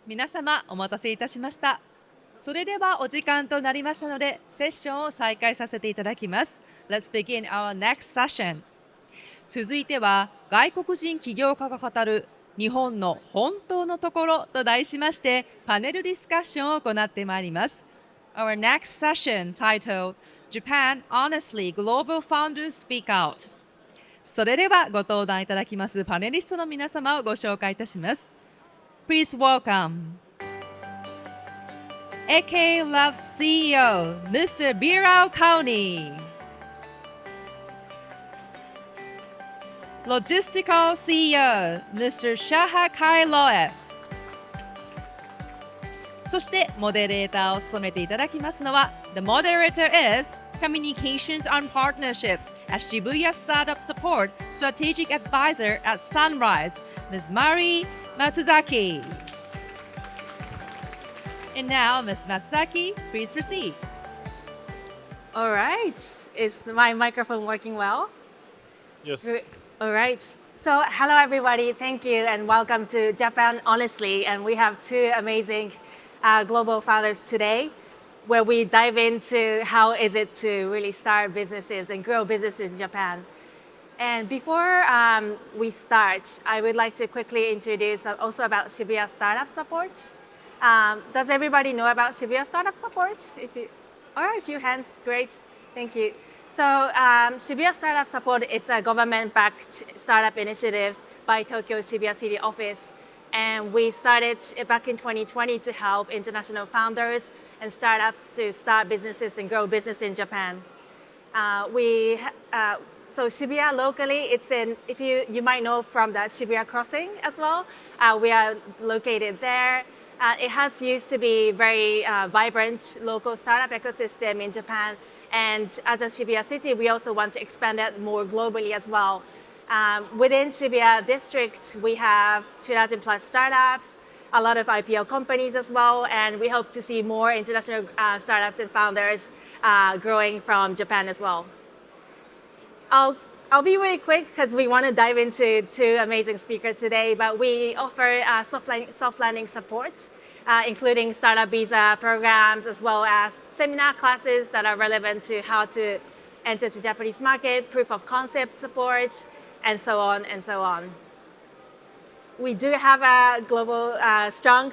皆様お待たせいたしました。それではお時間となりましたので、セッションを再開させていただきます。Let's begin our next session. 続いては、外国人起業家が語る日本の本当のところと題しまして、パネルディスカッションを行ってまいります。Our next session titled Japan Honestly Global Founders Speak Out. それではご登壇いただきますパネリストの皆様をご紹介いたします。Please welcome Khayrilloev CEO, Mr. Bilal Kharouni. Logistical CEO, Mr. Khayrilloev. そしてモデレーターを務めていただきますのは The moderator is Communications on Partnerships at Shibuya Startup Support Strategic Advisor at Sunrise, Ms. Mari Matsuzaki. And now, Ms. Matsuzaki, please proceed. All right. Is my microphone working well? Yes. Good. All right. So, hello everybody. Thank you and welcome to Japan Honestly. And we have two amazing global founders today, where we dive into how is it to really start businesses and grow businesses in Japan. And before we start, I would like to quickly introduce also about Shibuya Startup Support. Does everybody know about Shibuya Startup Support? All right, a few hands, great, thank you. So Shibuya Startup Support, it's a government-backed startup initiative by Tokyo Shibuya City Office. And we started back in 2020 to help international founders and startups to start businesses and grow business in Japan. So Shibuya locally, it's in, if you might know from the Shibuya Crossing as well. We are located there. It has used to be very vibrant local startup ecosystem in Japan. And as a Shibuya city, we also want to expand that more globally as well. Within Shibuya district, we have 2,000 plus startups, a lot of IPO companies as well, and we hope to see more international startups and founders growing from Japan as well. I'll be really quick because we want to dive into two amazing speakers today, but we offer soft landing support, including startup visa programs, as well as seminar classes that are relevant to how to enter the Japanese market, proof of concept support, and so on and so on. We do have a strong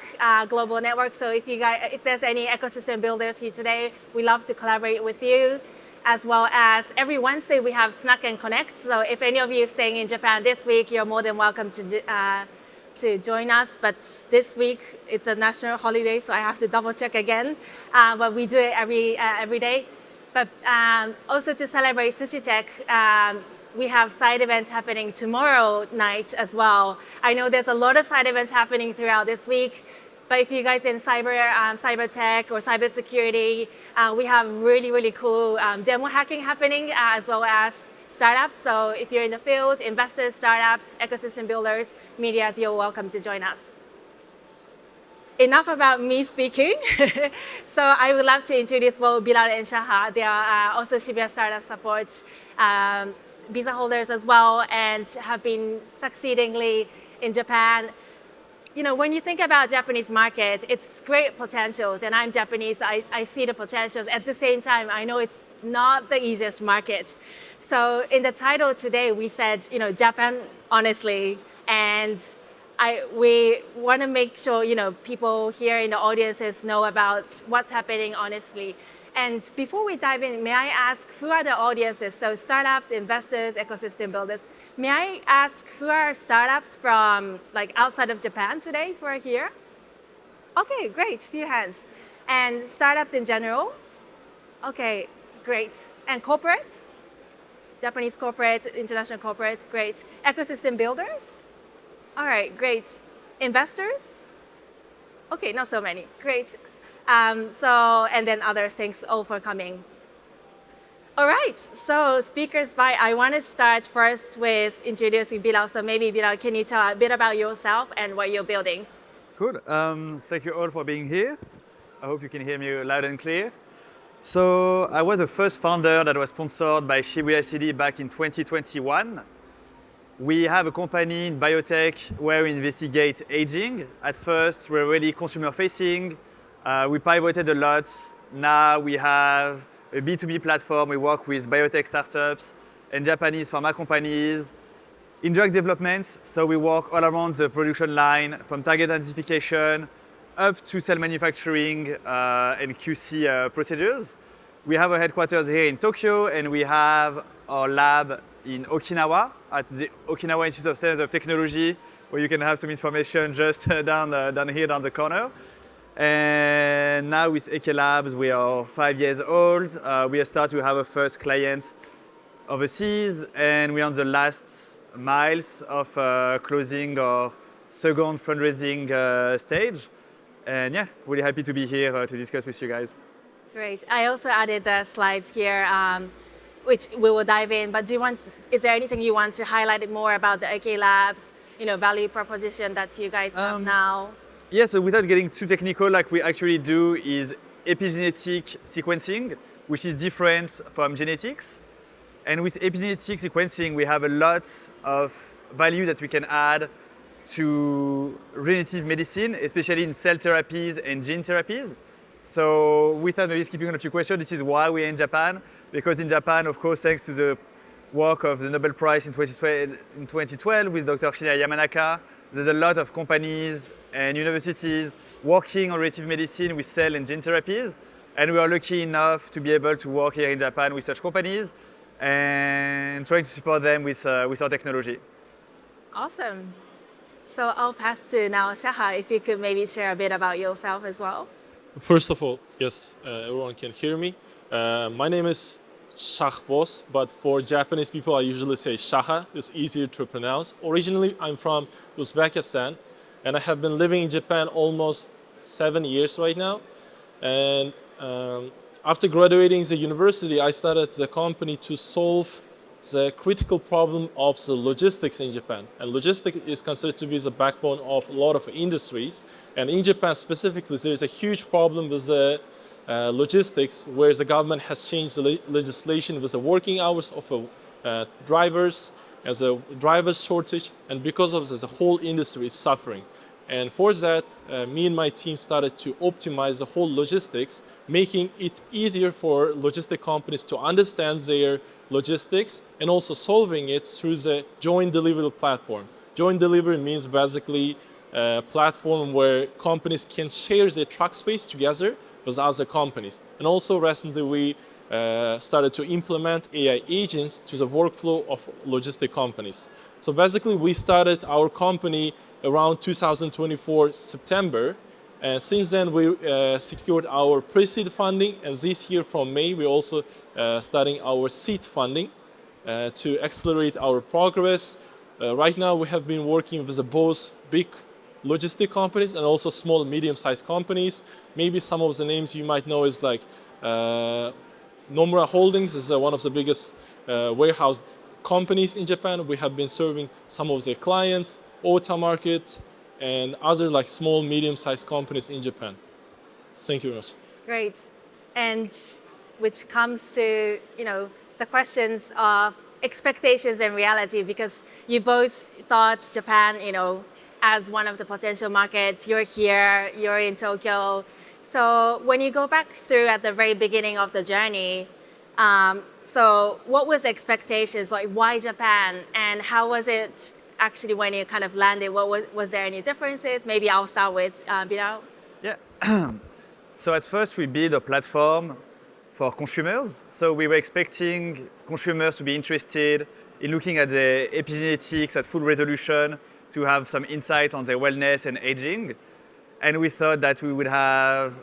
global network. So if there's any ecosystem builders here today, we love to collaborate with you. As well as every Wednesday, we have Snack and Connect. So if any of you staying in Japan this week, you're more than welcome to join us. But this week, it's a national holiday, so I have to double check again. But we do it every day. But also to celebrate Sushi Tech, we have side events happening tomorrow night as well. I know there's a lot of side events happening throughout this week. But if you guys in cyber tech or cybersecurity, we have really, really cool demo hacking happening as well as startups. So if you're in the field, investors, startups, ecosystem builders, media, you're welcome to join us. Enough about me speaking. So I would love to introduce both Bilal and Shaha. They are also Shibuya Startup Support visa holders as well and have been succeedingly in Japan. You know, when you think about Japanese market, it's great potentials, and I'm Japanese, I see the potentials. At the same time, I know it's not the easiest market. So in the title today, we said, you know, Japan honestly, and we want to make sure, you know, people here in the audiences know about what's happening honestly. And before we dive in, may I ask who are the audiences? So startups, investors, ecosystem builders. May I ask who are startups from like outside of Japan today who are here? Okay, great, few hands. And startups in general? Okay, great. And corporates? Japanese corporates, international corporates, great. Ecosystem builders? All right, great. Investors? Okay, not so many, great. And then others, thanks all for coming. All right, so speakers by, I want to start first with introducing Bilal. So maybe Bilal, can you tell a bit about yourself and what you're building? Cool. Thank you all for being here. I hope you can hear me loud and clear. So I was the first founder that was sponsored by Shibuya City back in 2021. We have a company in biotech where we investigate aging. At first, we're really consumer-facing. We pivoted a lot. Now we have a B2B platform. We work with biotech startups and Japanese pharma companies. In drug development, so we work all around the production line, from target identification up to cell manufacturing and QC procedures. We have our headquarters here in Tokyo, and we have our lab in Okinawa at the Okinawa Institute of Science and Technology, where you can have some information just down here, down the corner. And now with Eke Labs, we are 5 years old. We are starting to have a first client overseas, and we're on the last miles of closing our second fundraising stage. And yeah, really happy to be here to discuss with you guys. Great. I also added the slides here, which we will dive in. But is there anything you want to highlight more about the AK Labs, value proposition that you guys have now? Yeah, so without getting too technical, like we actually do is epigenetic sequencing, which is different from genetics. And with epigenetic sequencing, we have a lot of value that we can add to regenerative medicine, especially in cell therapies and gene therapies. So without maybe skipping on a few questions, this is why we're in Japan. Because in Japan, of course, thanks to the work of the Nobel Prize in 2012 with Dr. Shinya Yamanaka, there's a lot of companies and universities working on regenerative medicine with cell and gene therapies. And we are lucky enough to be able to work here in Japan with such companies and trying to support them with our technology. Awesome. So I'll pass to now Shaha, if you could maybe share a bit about yourself as well. First of all, yes, everyone can hear me. My name is Shakhboz, but for Japanese people, I usually say Shaha. It's easier to pronounce. Originally, I'm from Uzbekistan, and I have been living in Japan almost 7 years right now. And after graduating the university, I started the company to solve the critical problem of the logistics in Japan. And logistics is considered to be the backbone of a lot of industries. And in Japan specifically, there's a huge problem with the logistics, where the government has changed the legislation with the working hours of drivers, as a driver's shortage, and because of this, the whole industry is suffering. And for that, me and my team started to optimize the whole logistics, making it easier for logistic companies to understand their logistics and also solving it through the joint delivery platform. Joint delivery means basically a platform where companies can share their truck space together with other companies. And also recently we started to implement AI agents to the workflow of logistic companies. So basically we started our company around 2024 September. And since then, we secured our pre-seed funding, and this year from May, we're also starting our seed funding to accelerate our progress. Right now, we have been working with both big logistic companies and also small, medium-sized companies. Maybe some of the names you might know is like Nomura Holdings is one of the biggest warehouse companies in Japan. We have been serving some of their clients, Ota Market, and other like small, medium-sized companies in Japan. Thank you very much. Great. And which comes to, the questions of expectations and reality, because you both thought Japan, as one of the potential markets. You're here, you're in Tokyo. So when you go back through at the very beginning of the journey, so what was the expectations? Like, why Japan? And how was it actually when you kind of landed? Was there any differences? Maybe I'll start with Bilal. Yeah. So at first we built a platform for consumers. So we were expecting consumers to be interested in looking at the epigenetics at full resolution, to have some insight on their wellness and aging. And we thought that we would have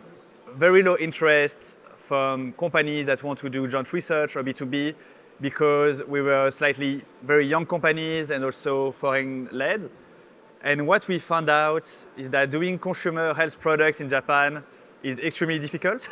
very low interest from companies that want to do joint research or B2B, because we were slightly very young companies and also foreign-led. And what we found out is that doing consumer health products in Japan is extremely difficult.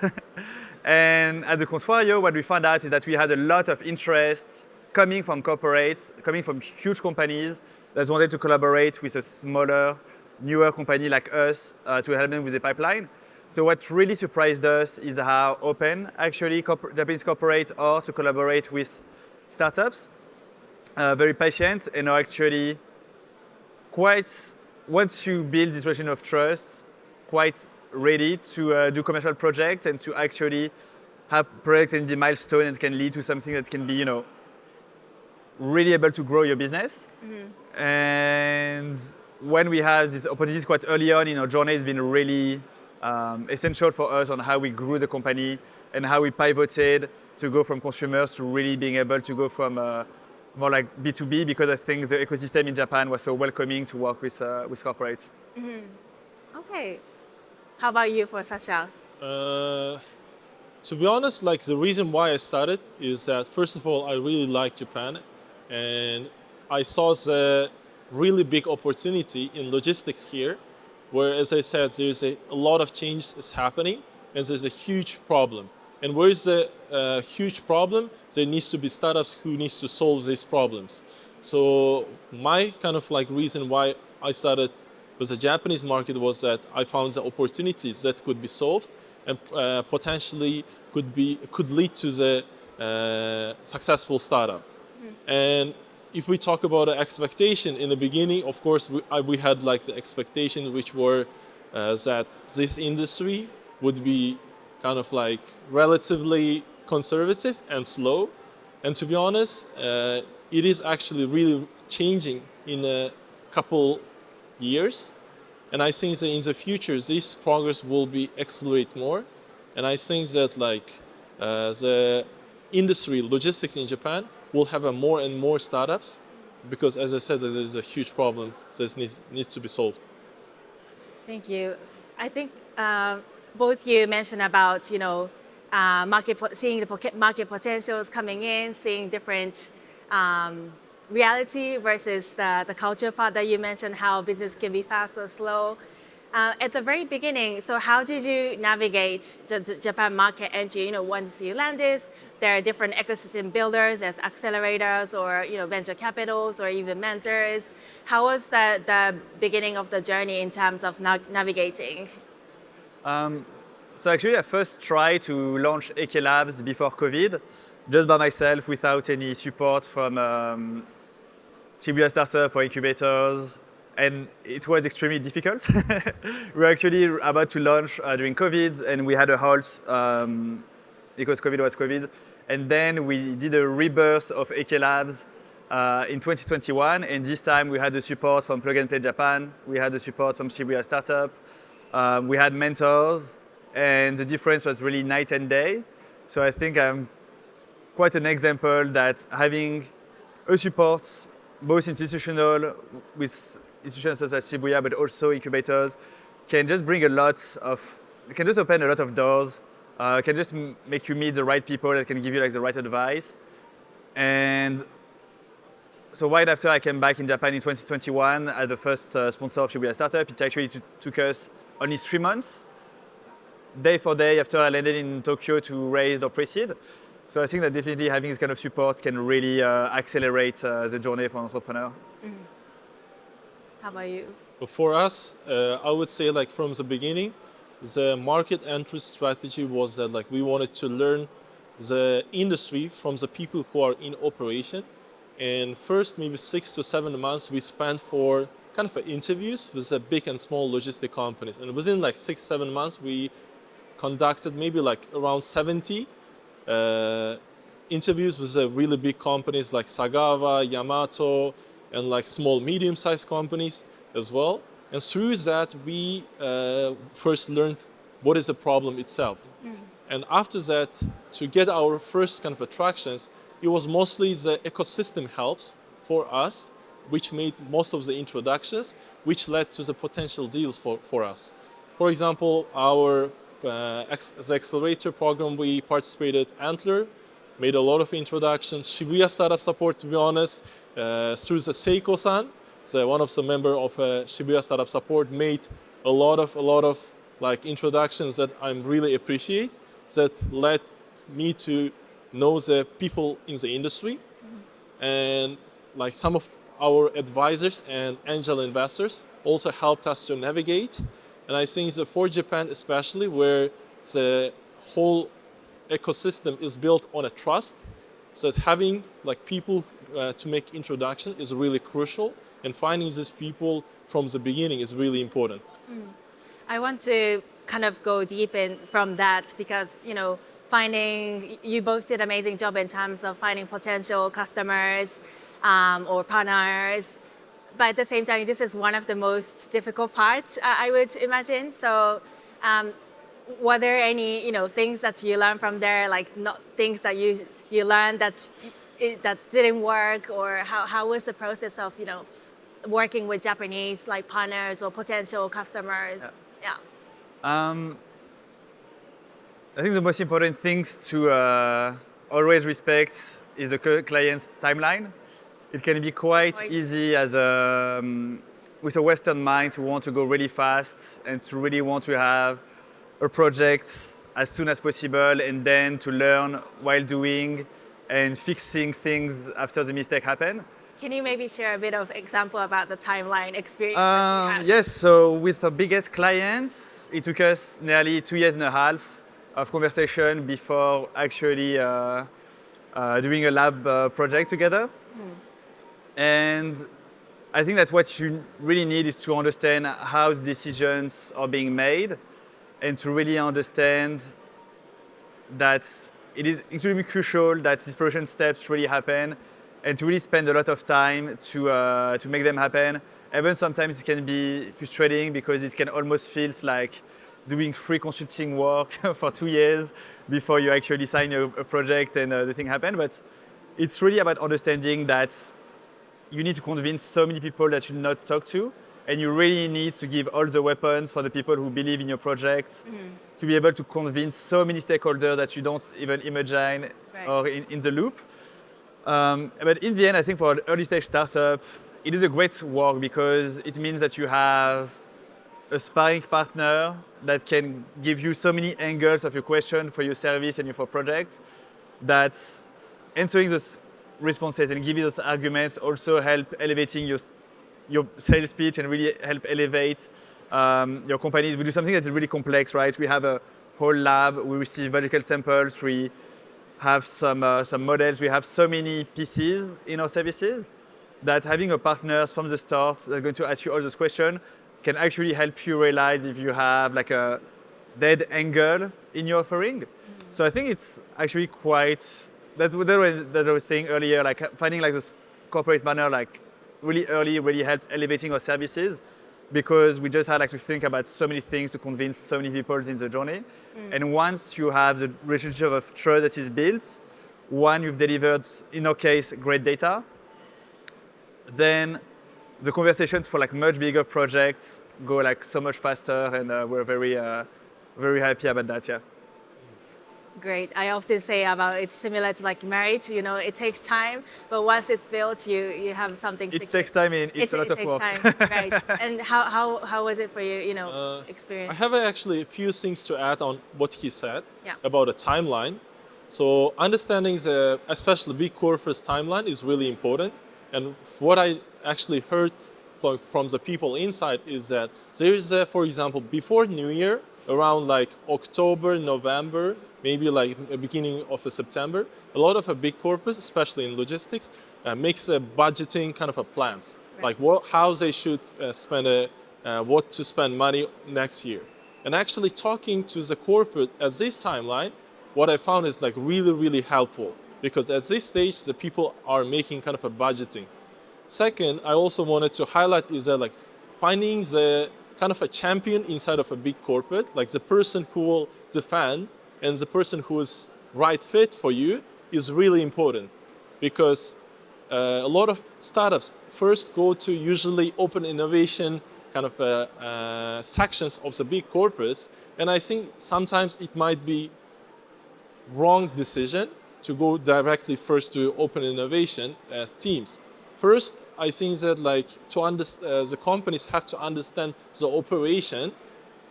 And at the contrario, what we found out is that we had a lot of interest coming from corporates, coming from huge companies that wanted to collaborate with a smaller, newer company like us to help them with the pipeline. So what really surprised us is how open actually Japanese corporates are to collaborate with startups. very patient, and are actually quite, once you build this relation of trust, quite ready to do commercial projects and to actually have projects and be milestone and can lead to something that can be, really able to grow your business. And when we have these opportunities quite early on in our journey, it's been really essential for us on how we grew the company and how we pivoted to go from consumers to really being able to go from more like B2B, because I think the ecosystem in Japan was so welcoming to work with corporates. Okay. How about you for Sasha? To be honest, like the reason why I started is that first of all, I really like Japan, and I saw the really big opportunity in logistics here, where, as I said, there's a lot of change is happening, and there's a huge problem. And where is the huge problem? There needs to be startups who needs to solve these problems. So my kind of like reason why I started with the Japanese market was that I found the opportunities that could be solved and potentially could lead to the successful startup. And if we talk about the expectation in the beginning, of course we had like the expectation which were that this industry would be kind of like relatively conservative and slow. And to be honest, it is actually really changing in a couple years. And I think that in the future, this progress will be accelerate more. And I think that like the industry, logistics in Japan, will have a more and more startups, because as I said, there is a huge problem that needs to be solved. Thank you. I think both you mentioned about seeing the market potentials coming in, seeing different reality versus the culture part that you mentioned, how business can be fast or slow. At the very beginning, so how did you navigate the Japan market entry? Once you landed, there are different ecosystem builders, there's accelerators or venture capitals or even mentors. How was the beginning of the journey in terms of navigating? So actually, I first tried to launch Eke Labs before COVID, just by myself without any support from Shibuya Startup or incubators, and it was extremely difficult. We were actually about to launch during COVID, and we had a halt because COVID was COVID. And then we did a rebirth of Eke Labs in 2021, and this time we had the support from Plug and Play Japan, we had the support from Shibuya Startup, we had mentors, and the difference was really night and day. So I think I'm quite an example that having a support, both institutional with institutions such as Shibuya, but also incubators, can just bring can just open a lot of doors, can just make you meet the right people that can give you like the right advice. And so right after I came back in Japan in 2021 as the first sponsor of Shibuya Startup, it actually took us only 3 months, day for day after I landed in Tokyo, to raise or pre-seed. So I think that definitely having this kind of support can really accelerate the journey for an entrepreneur. How about you? But for us, I would say like from the beginning, the market entry strategy was that like we wanted to learn the industry from the people who are in operation. And first maybe 6 to 7 months we spent for kind of interviews with the big and small logistic companies. And within like 6-7 months, we conducted maybe like around 70 interviews with the really big companies like Sagawa, Yamato, and like small, medium-sized companies as well. And through that, we first learned what is the problem itself. And after that, to get our first kind of attractions, it was mostly the ecosystem helps for us, which made most of the introductions, which led to the potential deals for us. For example, our the accelerator program we participated, Antler, made a lot of introductions. Shibuya Startup Support, to be honest, through the Seiko-san, one of the member of Shibuya Startup Support, made a lot of like introductions that I really appreciate, that led me to know the people in the industry. And like some of our advisors and angel investors also helped us to navigate. And I think that for Japan especially, where the whole ecosystem is built on a trust, So that having like people to make introduction is really crucial, and finding these people from the beginning is really important. I want to kind of go deep in from that because, you both did an amazing job in terms of finding potential customers or partners. But at the same time, this is one of the most difficult parts, I would imagine. So were there any, things that you learned from there, like not things that you learned that didn't work, or how was the process of, working with Japanese like partners or potential customers? Yeah. I think the most important things to always respect is the client's timeline. It can be quite easy as with a Western mind to want to go really fast and to really want to have a project as soon as possible, and then to learn while doing and fixing things after the mistake happen. Can you maybe share a bit of example about the timeline experience that you had? Yes, so with our biggest clients, it took us nearly 2.5 years of conversation before actually doing a lab project together. And I think that what you really need is to understand how the decisions are being made, and to really understand that it is extremely crucial that these production steps really happen, and to really spend a lot of time to make them happen. Even sometimes it can be frustrating because it can almost feel like doing free consulting work for 2 years before you actually sign a project and the thing happen. But it's really about understanding that you need to convince so many people that you not talk to, and you really need to give all the weapons for the people who believe in your project to be able to convince so many stakeholders that you don't even imagine or in the loop. But in the end, I think for an early stage startup, it is a great work because it means that you have a sparring partner that can give you so many angles of your question for your service and your project, that answering those responses and giving those arguments also help elevating your sales pitch and really help elevate your companies. We do something that's really complex, right? We have a whole lab, we receive medical samples, we have some models, we have so many pieces in our services that having a partner from the start that's going to ask you all those questions can actually help you realize if you have like a dead angle in your offering. So I think it's actually quite, that's what I was saying earlier, like finding like this corporate partner like really early really helped elevating our services, because we just had like to think about so many things to convince so many people in the journey. And once you have the relationship of trust that is built, one, you've delivered, in our case, great data, then the conversations for like much bigger projects go like so much faster, and we're very happy about that. Yeah. Great. I often say about it's similar to like marriage. It takes time, but once it's built, you have something. It takes time, and it's a lot of work. It takes time, right? And how was it for you? Experience. I have actually a few things to add on what he said Yeah. about a timeline. So understanding the especially big corporates timeline is really important. And what I actually heard from the people inside is that there is, for example, before New Year, around like October, November, maybe like beginning of September, a lot of big corporates, especially in logistics, makes a budgeting kind of a plans, like how they should spend what to spend money next year. And actually talking to the corporate at this timeline, what I found is like really, really helpful, because at this stage, the people are making kind of a budgeting. Second, I also wanted to highlight is that like finding the kind of a champion inside of a big corporate, like the person who will defend and the person who is right fit for you is really important, because a lot of startups first go to usually open innovation kind of sections of the big corporates, and I think sometimes it might be wrong decision to go directly first to open innovation teams. First, I think that like to understand, the companies have to understand the operation,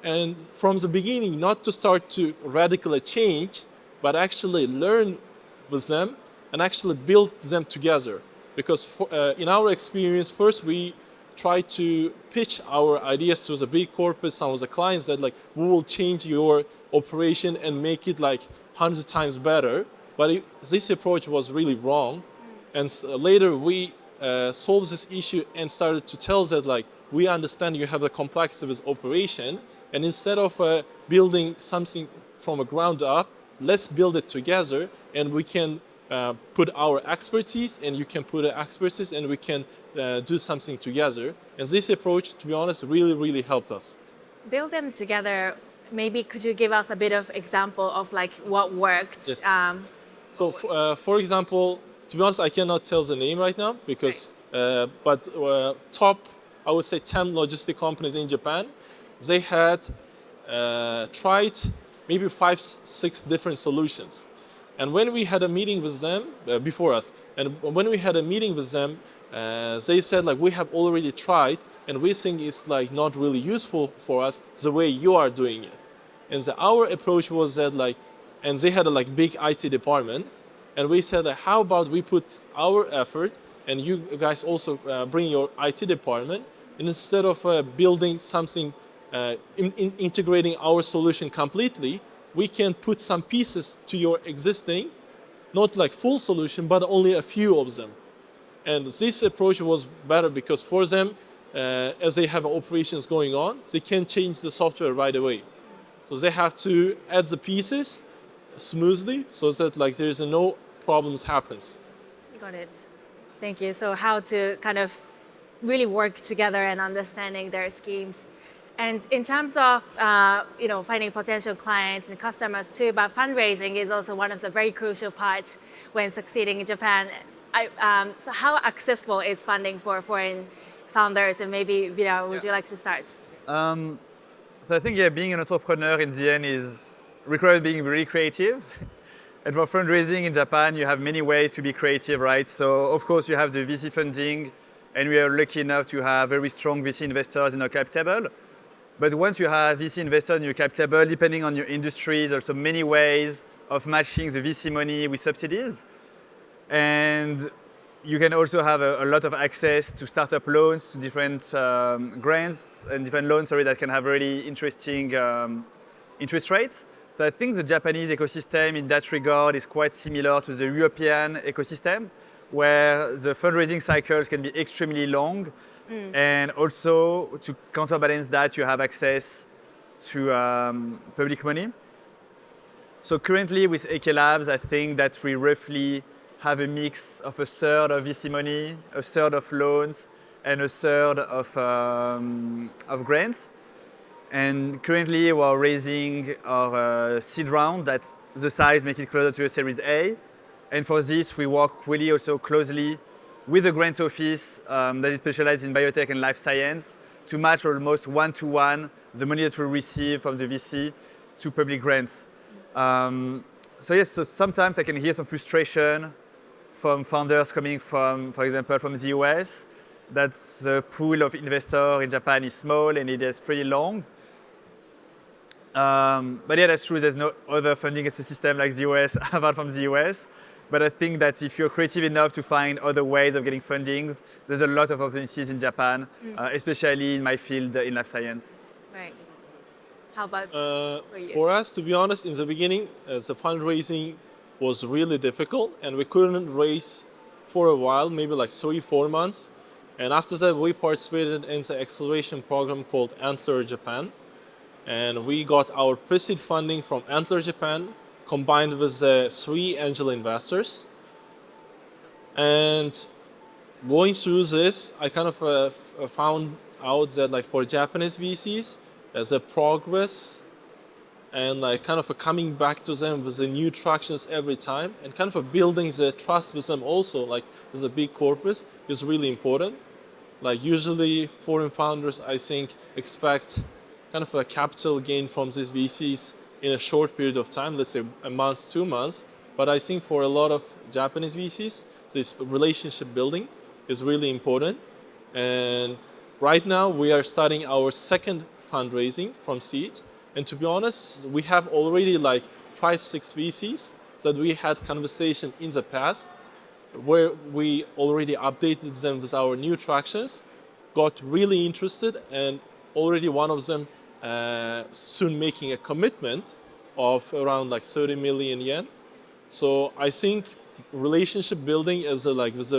and from the beginning, not to start to radically change, but actually learn with them and actually build them together. Because in our experience, first we try to pitch our ideas to the big corporates, some of the clients that like we will change your operation and make it like 100 times better. but this approach was really wrong. And later we solved this issue and started to tell that like, we understand you have the complexity with operation, and instead of building something from a ground up, let's build it together, and we can put our expertise, and you can put your expertise, and we can do something together. And this approach, to be honest, really helped us. Build them together. Maybe could you give us a bit of example of like what worked? Yes. So, for example, to be honest, I cannot tell the name right now because, but top, I would say 10 logistic companies in Japan, they had tried maybe 5-6 different solutions. And when we had a meeting with them before us, and when we had a meeting with them, they said like, we have already tried, and we think it's like not really useful for us the way you are doing it. And our approach was that like, and they had a like big IT department, and we said like, how about we put our effort, and you guys also bring your IT department, and instead of building something, integrating our solution completely, we can put some pieces to your existing, not like full solution, but only a few of them. And this approach was better because for them, as they have operations going on, they can change the software right away. So they have to add the pieces smoothly so that like there is no problems happens. Got it. Thank you. So how to kind of really work together and understanding their schemes. And in terms of finding potential clients and customers too, but fundraising is also one of the very crucial parts when succeeding in Japan. So how accessible is funding for foreign founders? And maybe Bilal, would you like to start? So I think being an entrepreneur in the end requires being really creative. And for fundraising in Japan, you have many ways to be creative, right? So of course you have the VC funding, and we are lucky enough to have very strong VC investors in our cap table. But once you have VC investors in your cap table, depending on your industry, there's also many ways of matching the VC money with subsidies. And you can also have a lot of access to startup loans, to different grants and different loans that can have really interesting interest rates. So I think the Japanese ecosystem in that regard is quite similar to the European ecosystem, where the fundraising cycles can be extremely long. And also, to counterbalance that, you have access to public money. So currently with AK Labs, I think that we roughly have a mix of a third of VC money, a third of loans, and a third of grants. And currently we're raising our seed round, that's the size make it closer to a Series A. And for this, we work really also closely with the grant office that is specialized in biotech and life science to match almost one-to-one the money that we receive from the VC to public grants. So sometimes I can hear some frustration from founders coming from, for example, from the US, that the pool of investors in Japan is small and it is pretty long. But yeah, that's true, there's no other funding ecosystem like the US apart from the US. But I think that if you're creative enough to find other ways of getting fundings, there's a lot of opportunities in Japan, especially in my field in life science. Right. How about for you? For us, to be honest, in the beginning, the fundraising was really difficult, and we couldn't raise for a while, maybe like 3-4 months. And after that, we participated in the acceleration program called Antler Japan. And we got our pre-seed funding from Antler Japan, combined with 3 angel investors. And going through this, I kind of found out that like for Japanese VCs, there's a progress and like kind of coming back to them with the new tractions every time, and kind of building the trust with them also, like with a big corpus, is really important. Like usually foreign founders, I think, expect kind of a capital gain from these VCs in a short period of time, let's say a month, 2 months. But I think for a lot of Japanese VCs, this relationship building is really important. And right now we are starting our second fundraising from seed. And to be honest, we have already like 5-6 VCs that we had conversation in the past where we already updated them with our new tractions, got really interested, and already one of them soon making a commitment of around like 30 million yen. So I think relationship building as a, like with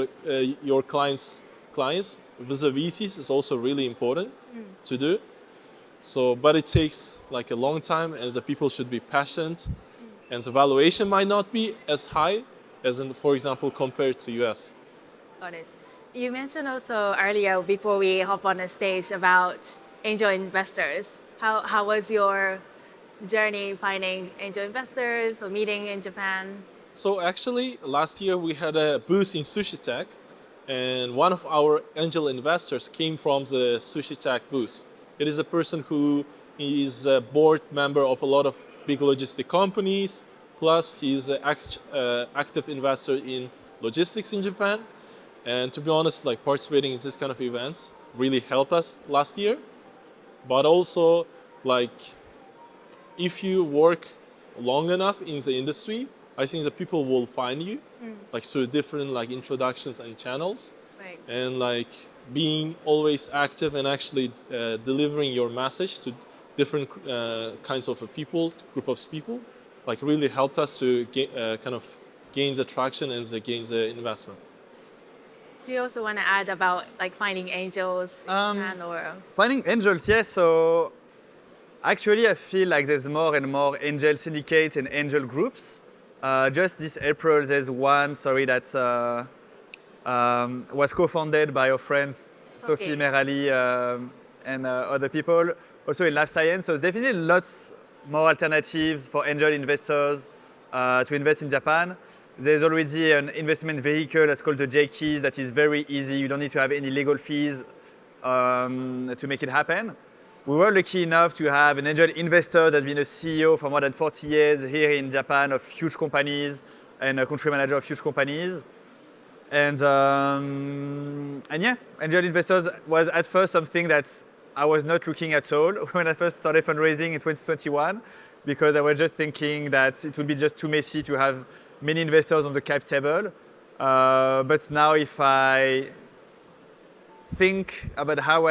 your clients with the VCs is also really important to do. So, but it takes like a long time, and the people should be passionate, and the valuation might not be as high as in, for example, compared to US. Got it. You mentioned also earlier before we hop on the stage about angel investors. How was your journey finding angel investors or meeting in Japan? So actually, last year we had a booth in Sushi Tech, and one of our angel investors came from the Sushi Tech booth. It is a person who is a board member of a lot of big logistic companies, plus he's an active investor in logistics in Japan. And to be honest, like participating in this kind of events really helped us last year. But also, like, if you work long enough in the industry, I think the people will find you, like through different like introductions and channels, Right. and like being always active and actually delivering your message to different kinds of people, group of people, like really helped us to kind of gain the traction and gain the investment. Do you also want to add about like finding angels in Japan or? Finding angels, yes. So actually, I feel like there's more and more angel syndicates and angel groups. Just this April, there's one, that was co-founded by our friend Sophie Merali and other people, also in life science. So there's definitely lots more alternatives for angel investors to invest in Japan. There's already an investment vehicle that's called the J-Keys that is very easy. You don't need to have any legal fees to make it happen. We were lucky enough to have an angel investor that's been a CEO for more than 40 years here in Japan of huge companies and a country manager of huge companies. And yeah, angel investors was at first something that I was not looking at all when I first started fundraising in 2021, because I was just thinking that it would be just too messy to have many investors on the cap table. But now if I think about how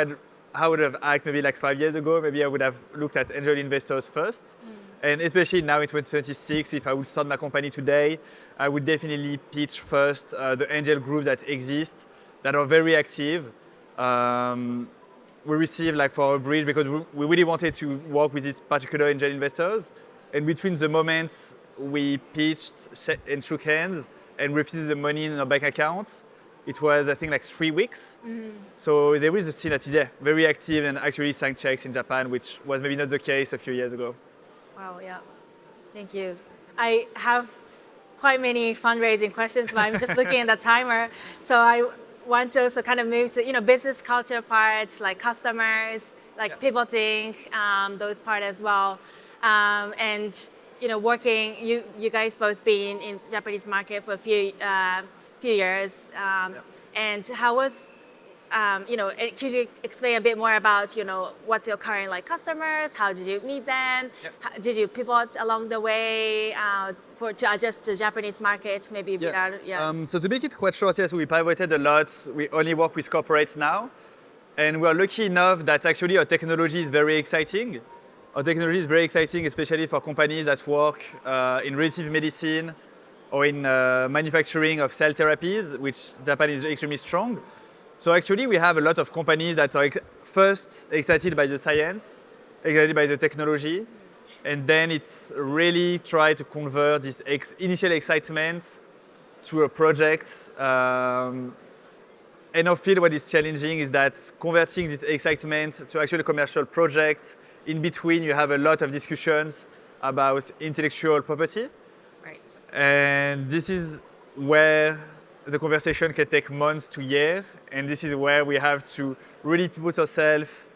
I would have acted maybe like 5 years ago, maybe I would have looked at angel investors first. And especially now in 2026, if I would start my company today, I would definitely pitch first the angel groups that exist, that are very active. We received like for our bridge, because we really wanted to work with these particular angel investors. And between the moments we pitched and shook hands and received the money in our bank accounts, it was, I think, like 3 weeks. So there is a scene that is very active and actually signed checks in Japan, which was maybe not the case a few years ago. Wow, yeah. Thank you. I have quite many fundraising questions, but I'm just looking at the timer. So I want to also kind of move to, business culture part, like customers, like pivoting, those part as well. And, working, you guys both been in Japanese market for a few years. And how was, could you explain a bit more about, what's your current like customers? How did you meet them? Did you pivot along the way to adjust to the Japanese market? Maybe Bilal, So to make it quite short, yes, we pivoted a lot. We only work with corporates now. And we are lucky enough that actually our technology is very exciting. Our technology is very exciting, especially for companies that work in regenerative medicine or in manufacturing of cell therapies, which Japan is extremely strong. So actually we have a lot of companies that are first excited by the science, excited by the technology, and then it's really try to convert this initial excitement to a project. And I feel what is challenging is that converting this excitement to actually a commercial project, in between you have a lot of discussions about intellectual property. Right. And this is where the conversation can take months to years, and this is where we have to really put ourselves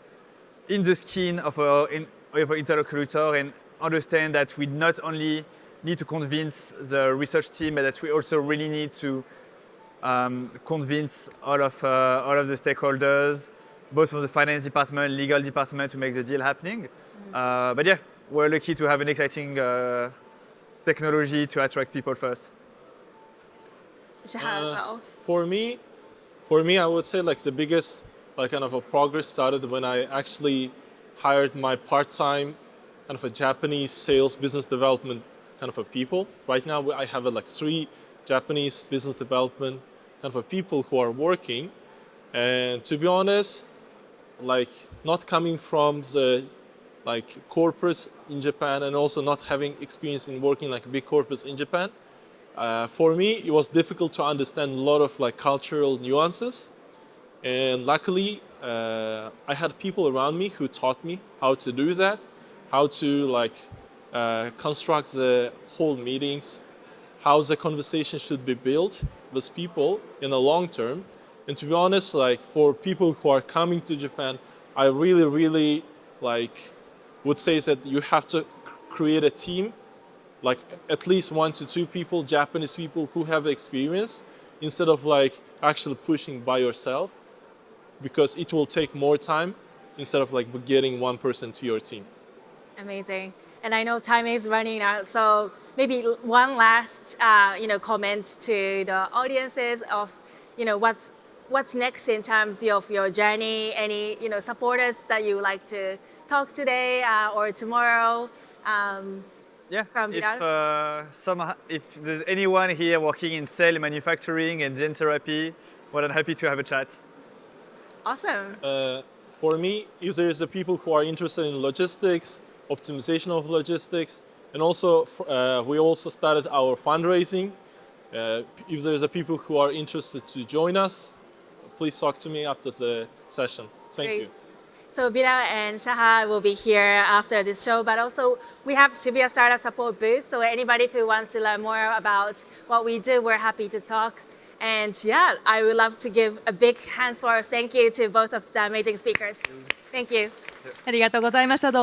in the skin of our interlocutor and understand that we not only need to convince the research team, but that we also really need to convince all of the stakeholders, both from the finance department, legal department, to make the deal happening. But yeah, we're lucky to have an exciting technology to attract people first. For me, I would say like the biggest like kind of a progress started when I actually hired my part-time kind of a Japanese sales business development kind of a people. Right now, I have like 3 Japanese business development kind of a people who are working. And to be honest, like not coming from the like corporates in Japan and also not having experience in working like big corporates in Japan, for me it was difficult to understand a lot of like cultural nuances. And luckily, I had people around me who taught me how to do that, how to like construct the whole meetings, how the conversation should be built with people in the long term. And to be honest, like for people who are coming to Japan, I really like would say that you have to create a team, like at least 1 to 2 people, Japanese people who have experience, instead of like actually pushing by yourself, because it will take more time instead of like getting 1 person to your team. Amazing. And I know time is running out, so maybe one last comment to the audiences of what's next in terms of your journey. Any supporters that you like to talk today or tomorrow. Yeah, From Bilal? if there's anyone here working in sales, manufacturing, and gene therapy, more than happy to have a chat. Awesome. For me, if there's the people who are interested in logistics, optimization of logistics, and also we also started our fundraising. If there's a people who are interested to join us, please talk to me after the session. Thank you. So Bilal and Shaha will be here after this show, but also we have Shibuya Startup Support booth. So anybody who wants to learn more about what we do, we're happy to talk. And yeah, I would love to give a big hands for thank you to both of the amazing speakers. Thank you. ありがとうございました。